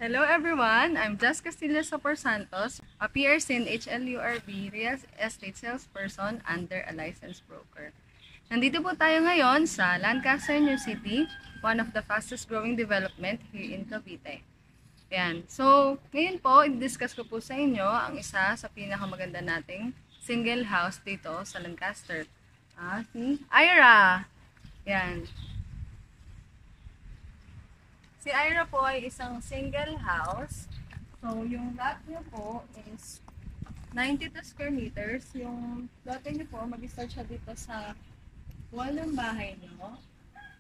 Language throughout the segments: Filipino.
Hello everyone, I'm Jess Castillo Sopor Santos, a PRC in HLURB Real Estate Salesperson under a licensed broker. Nandito po tayo ngayon sa Lancaster, New City, one of the fastest growing development here in Cavite. Ayan. So, ngayon po, i-discuss ko po sa inyo ang isa sa pinakamaganda nating single house dito sa Lancaster. Si Ira! Ayan. Si Ira po ay isang single house. So, yung lot niyo po is 92 square meters. Yung lot niyo po, mag-start siya dito sa wall ng bahay niyo.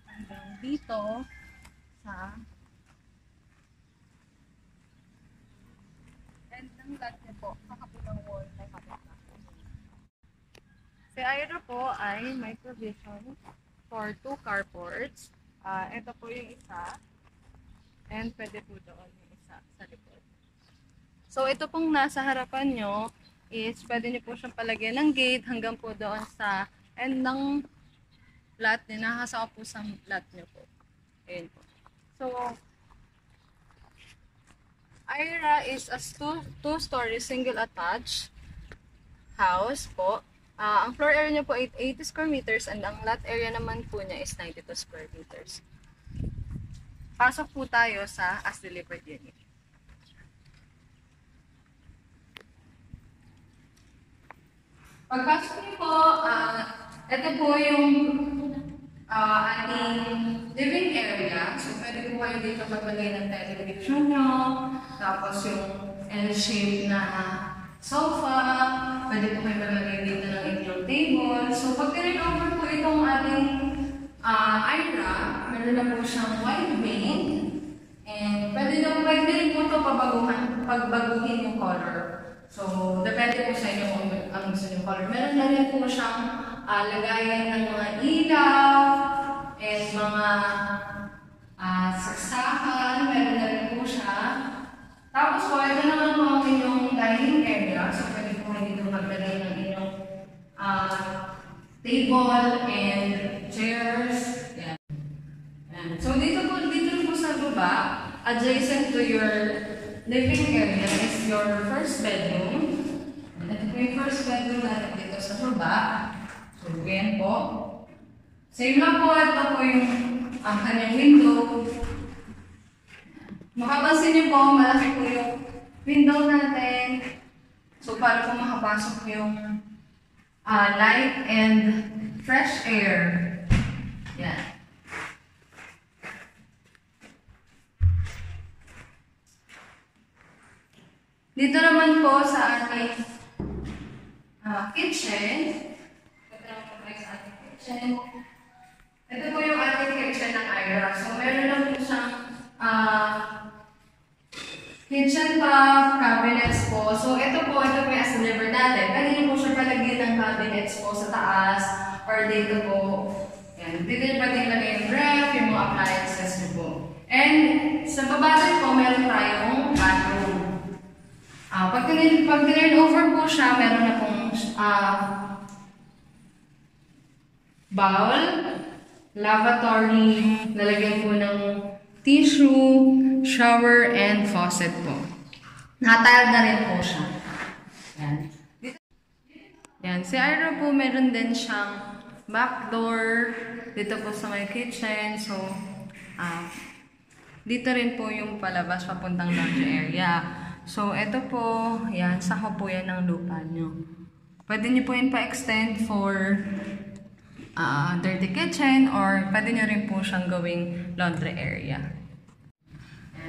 Hanggang dito sa end ng lot niyo po, kakapulang wall na kapit-kapit. Si Ira po ay may provision for 2 carports. Ito po yung isa. And pwede po doon yung isa sa likod. So, ito pong nasa harapan nyo is pwede nyo po siyang palagyan ng gate hanggang po doon sa end ng lot nyo. Nakasaka po sa lot nyo po. Ayan po. So, Ira is a two-story single attached house po. Ang floor area nyo po ay 80 square meters and ang lot area naman po niya is 92 square meters. Pasok po tayo sa as delivered unit. Pagpasok niyo po, ito po yung ating living area. So, pwede po kayo dito maglagay ng television nyo. Tapos yung L-shape na sofa. Pwede po kayo maglagay dito ng inyong table. So, pag over po itong ating Ira, meron na po siyang wide main. And pwede rin po ito pagbaguhin yung color. So, depende po sa inyo kung ang gusto nyo color. Meron na rin po siyang lagayan ng mga ilaw and mga saksakan. Meron na rin po siya. Tapos po, ito naman po ang inyong dining area. So, pwede po kayo dito maglagay ng inyong table and chairs. Yan. Yan. So, dito po sa baba, adjacent to your living area is your first bedroom. Ito po yung first bedroom natin dito sa baba. So, yan po. Same lang po, ito po yung kanyang window. Makapansin niyo po, malaki po yung window natin. So, para po makapasok yung light and fresh air. Yan. Dito naman po sa ating kitchen. Ito naman po sa ating kitchen. Ito po yung ating kitchen ng Ira. So, meron lang po siyang kitchen top, cabinets po. So, ito po yung as delivered natin. Pwede niyo po siya palagyan ng cabinets po sa taas or dito po. Yan. Dito niyo pwede ilagay yung ref, yung mga appliances niyo po. And sa baba rin po, meron tayong bathroom. Pag turn over po siya, meron na pong bowl, lavatory, lalagyan po ng tissue, shower, and faucet po. Nakatile na rin po siya. Yan. Yan. Si Ira po, meron din siyang back door dito po sa my kitchen. So, dito rin po yung palabas papuntang laundry area. So, ito po, yan, sako po yan ng lupa nyo. Pwede nyo po yun pa-extend for dirty kitchen or pwede nyo rin po siyang gawing laundry area.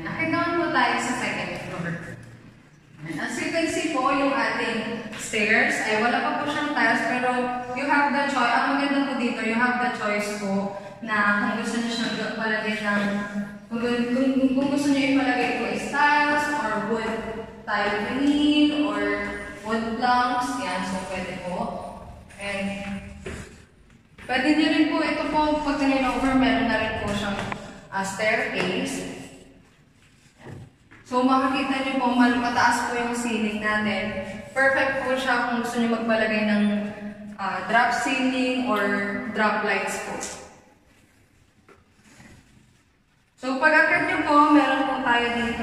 Nakikita po tayo sa second floor. As you can see po, yung ating stairs, ay wala pa po siyang tiles, pero you have the choice, ang maganda po dito, you have the choice po na kung gusto nyo siyang palagay ng, kung gusto nyo ipalagay po is tiles or wood tile veneer or wood planks, yan, so pwede po. And pwede nyo rin po, ito po, pag turn over, meron na rin po siyang staircase. So, makikita nyo po, mataas po yung ceiling natin. Perfect po siya kung gusto nyo magpalagay ng drop ceiling or drop lights po. So, pag-akit nyo po, meron po tayo dito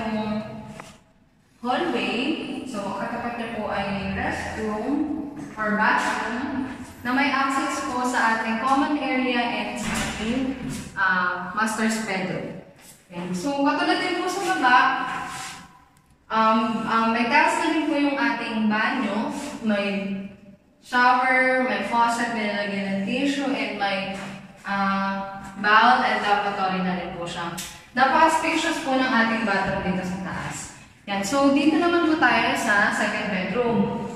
hallway. So, katapat niya po ay restroom or bathroom na may access po sa ating common area and sa ating master's bedroom. Ayan. So, katulad din po sa baba, may tiles na rin po yung ating banyo. May shower, may faucet, may lalagyan ng tissue, and may bowl and lavatory na rin po siya. Napaka-spacious po ng ating bathroom dito sa taas. Yan. So, dito naman po tayo sa second bedroom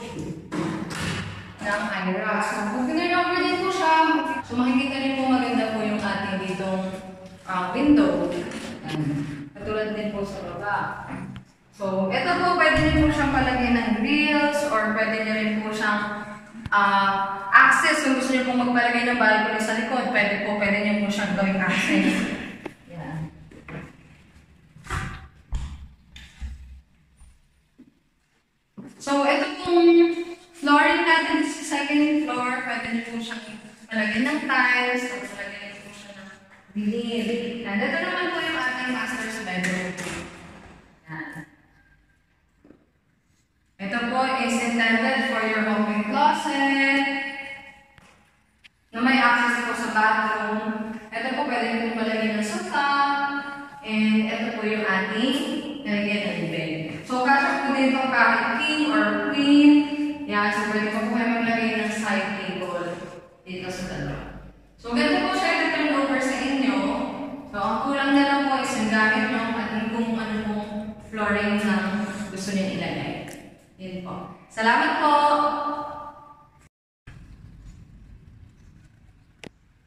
ng Ira. So, kung pinag-over din po siya, so makikita rin po maganda po yung ating ditong window. Yan. Katulad din po sa baba. So, ito po, pwede rin po siyang palagyan ng grills or pwede rin po siyang access. Kung gusto niyo pong magpalagay ng balcony sa likod, pwede niyo po siyang gawing access. Yan. So, ito pong flooring natin sa second floor, pwede niyo po siyang malagyan ng tiles, o malagyan niyo po siya ng vinil. And ito naman po yung ating master's bedroom. Yan. Ito po is intended for your walk-in closet na may access po sa bathroom. Ito po pwede niyo po malagyan ng sofa. And ito po yung ating nalagyan ng bed. So, kasya po dito kahit king or queen. Yan, so pwede po kayo maglagay ng side table dito sa dalawa. So, ganito po siya i-turn over sa inyo. So, ang kulang na lang po is yung gamit nyo at kung ano pong flooring na gusto niyo ilagay. Yan po. Salamat po!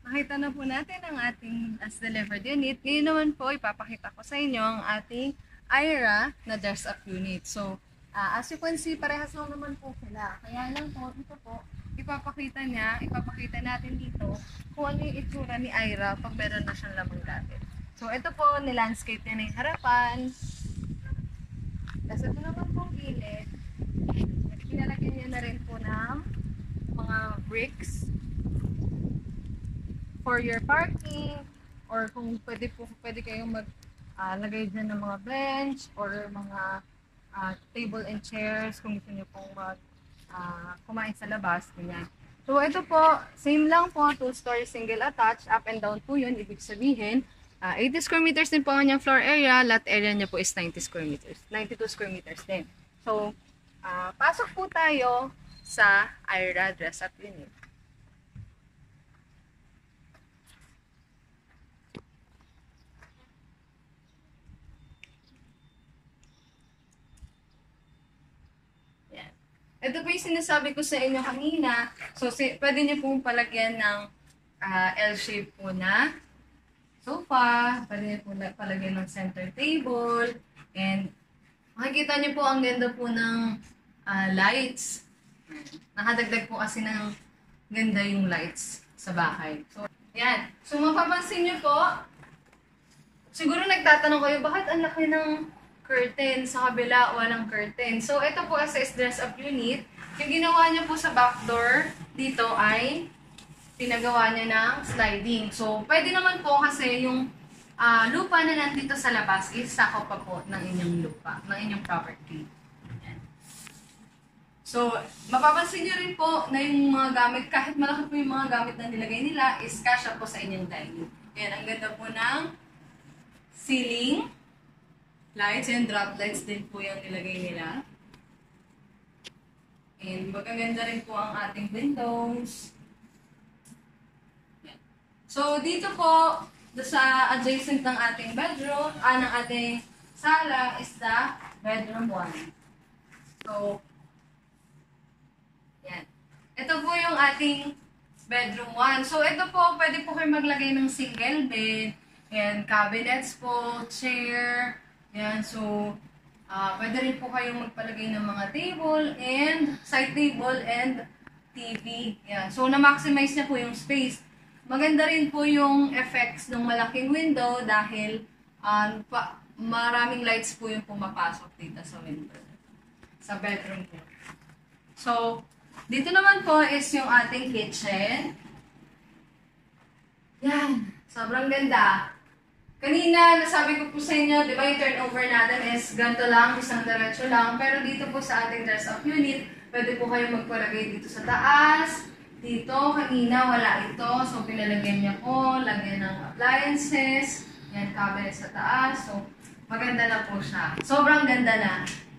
Nakita na po natin ang ating as delivered unit. Ngayon naman po, ipapakita ko sa inyo ang ating Ira na dress-up unit. So, as you can see, parehas lang naman po sila. Kaya lang po, ito po, ipapakita natin dito kung ano yung itsura ni Ira pag meron na siyang lamang gamit. So, ito po, nilandscape niya na yung harapan. Tapos ito naman pong gilid. Pinalagyan niya na rin po ng mga bricks for your parking, or kung pwede kayong maglagay dyan ng mga bench or mga table and chairs kung gusto nyo pong kumain sa labas. Ganyan. So ito po, same lang po, 2-story single attached, up and down po yun, ibig sabihin 80 square meters din po ang kanyang floor area, lot area niya po is 90 square meters, 92 square meters din. So pasok po tayo sa Ira dress-up unit. Ito po yung sinasabi ko sa inyo kanina. So, pwede nyo pong palagyan ng L-shape po na sofa. Pwede nyo po palagyan ng center table. And makikita nyo po ang ganda po ng lights. Nakadagdag po kasi ng ganda yung lights sa bahay. So, yan. So, mapapansin nyo po, siguro nagtatanong kayo, bakit ang laki ng curtain, sa kabila walang curtain. So, ito po as is dress-up unit. Yung ginawa niya po sa back door, dito ay pinagawa niya ng sliding. So, pwede naman po kasi yung lupa na nandito sa labas is sakop pa po ng inyong lupa, ng inyong property. Ayan. So, mapapansin niyo rin po na yung mga gamit, kahit malaki po yung mga gamit na nilagay nila, is kasya po sa inyong dining. Ayan, ang ganda po ng ceiling. Lights and drop lights din po yung nilagay nila. And magaganda rin po ang ating windows. So, dito po, sa adjacent ng ating bedroom, ng ating sala is the bedroom 1. So, yan. Ito po yung ating bedroom 1. So, ito po, pwede po kayo maglagay ng single bed. Yan, cabinets po, chair. Yan, so, pwede rin po kayong magpalagay ng mga table and side table and TV. Yan. So, na-maximize niya po yung space. Maganda rin po yung effects ng malaking window dahil maraming lights po yung pumapasok dito sa window. Sa bedroom po. So, dito naman po is yung ating kitchen. Yan. Sobrang ganda. Kanina, nasabi ko po sa inyo, di ba yung turnover natin is ganito lang, isang diretso lang. Pero dito po sa ating dress-up unit, pwede po kayo magpalagay dito sa taas. Dito, kanina wala ito. So, pinalagyan niya po, lagyan ng appliances. Yan, cabinet sa taas. So, maganda na po siya. Sobrang ganda na.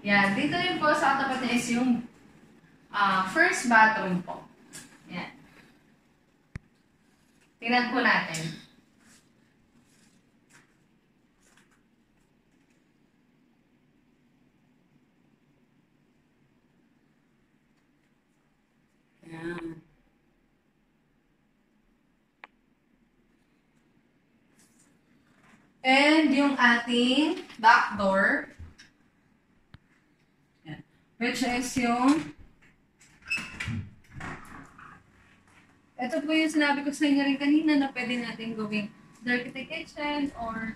Yan, dito yun po sa katapat niya is yung first bathroom po. Yan. Tingnan po natin. Yan. And yung ating back door. Yan. Which is yung ito po yung sinabi ko sa inyo rin kanina na pwede natin gawing dirty kitchen or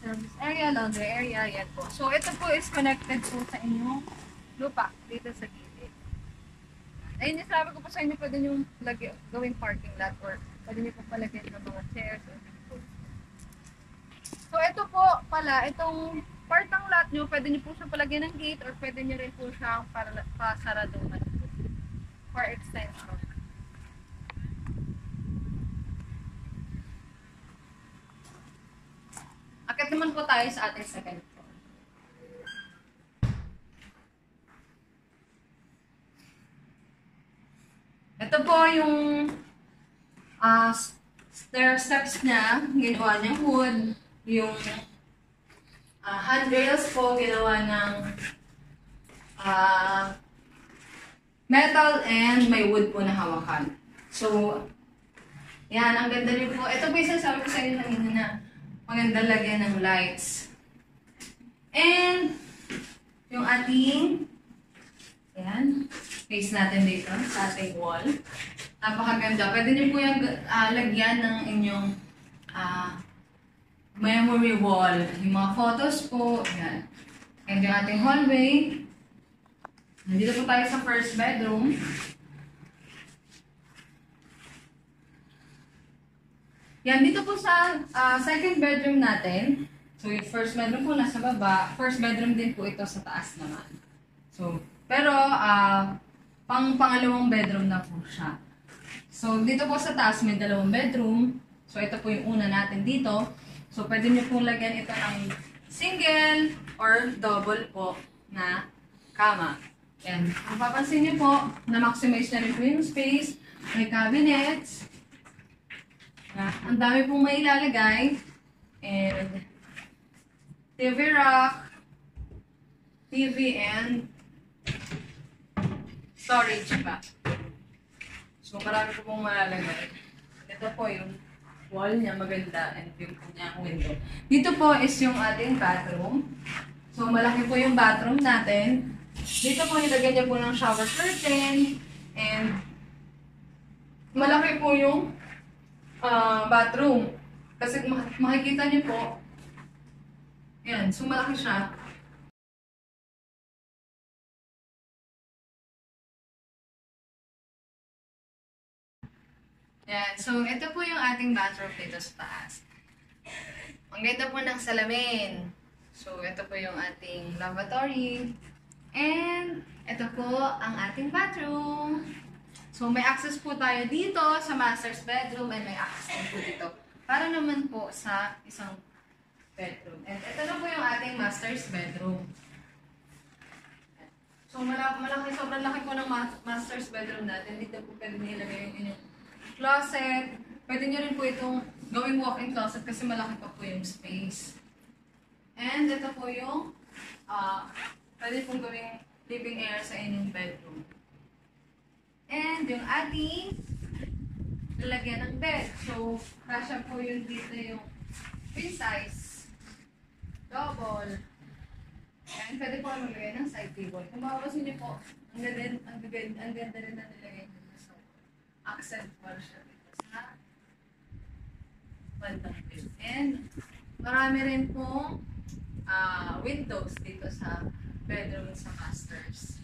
service area, laundry area, yan po. So, ito po is connected po sa inyong lupa dito sa gilid. Ayun yung sabi ko po sa inyo, pwede nyo gawing parking lot or pwede nyo po palagyan ng mga chairs or food. So, ito po pala, itong part ng lot nyo, pwede nyo po siya palagyan ng gate or pwede nyo rin po siyang pasaraduhan for extension. Akit naman po tayo sa ating second floor. Ito po yung stair steps niya. Ginawa niyang wood. Yung handrails po ginawa ng metal and may wood po na hawakan. So, yan. Ang ganda rin po. Ito po yung sasabi ko sa inyo kanina na maganda lagyan ng lights. And, yung ating, ayan, face natin dito sa ating wall. Napakaganda. Pwede niyo po yung lagyan ng inyong memory wall. Yung mga photos po, ayan. And yung ating hallway. Nandito po tayo sa first bedroom. Yan, dito po sa second bedroom natin. So, yung first bedroom po nasa baba. First bedroom din po ito sa taas naman. So, pero, pangalawang bedroom na po siya. So, dito po sa taas may dalawang bedroom. So, ito po yung una natin dito. So, pwede nyo pong lagyan ito ng single or double po na kama. Yan. Kung papansin nyo po, na-maximize na rin po yung space. May cabinets. Ang dami pong may ilalagay. And TV rack, TV and storage pa. So marami po pong malalagay. Ito po yung wall niya, maganda, and yung kanyang window. Dito po is yung ating bathroom. So malaki po yung bathroom natin. Dito po nilagyan niya po ng shower curtain. And malaki po yung bathroom. Kasi makikita niyo po, yan, so malaki siya. Yan, so ito po yung ating bathroom dito sa taas. Ang ganda po ng salamin. So ito po yung ating lavatory. And ito po ang ating bathroom. So, may access po tayo dito sa master's bedroom and may access din po dito para naman po sa isang bedroom. And ito na po yung ating master's bedroom. So, malaki, sobrang laki po ng master's bedroom natin. Dito po pwede nilagay yung inyong closet. Pwede nyo rin po itong gawing walk-in closet kasi malaki pa po yung space. And ito po yung pwede pong gawing living area sa inyong bedroom. And yung ating lalagyan ng bed. So, kasya po yung dito yung queen size, double, and pwede po maglagay ng side table. Kung mapapasin niyo po, ang ganda rin na nilagay dito. So, accent bar siya dito sa bandang bed. And marami rin pong windows dito sa bedroom sa masters.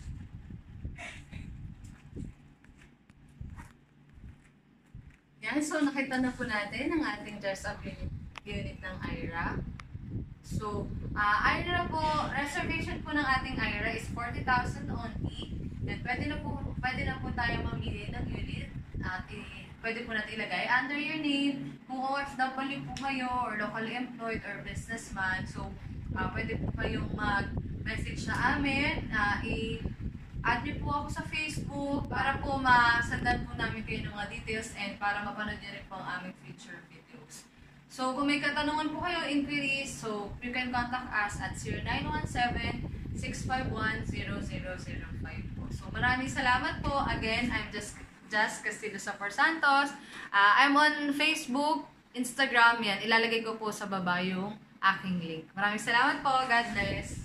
Yan, so nakita na po natin ang ating dress-up unit unit ng IRA. So, IRA po, reservation po ng ating IRA is 40,000 only. And pwede na po tayo mamili ng unit at pwede po natin ilagay under your name. Kung OFW po kayo or locally employed or businessman, so pwede po kayong mag-message sa amin. I-add niyo po ako sa Facebook para po masandan po namin kayo ng mga details and para mapanood niyo rin po ang aming future videos. So, kung may katanungan po kayo, inquiries, so you can contact us at 0917-651-0005 po. So, maraming salamat po. Again, I'm Just Castillo Sapor Santos. I'm on Facebook, Instagram, yan. Ilalagay ko po sa baba yung aking link. Maraming salamat po. God bless.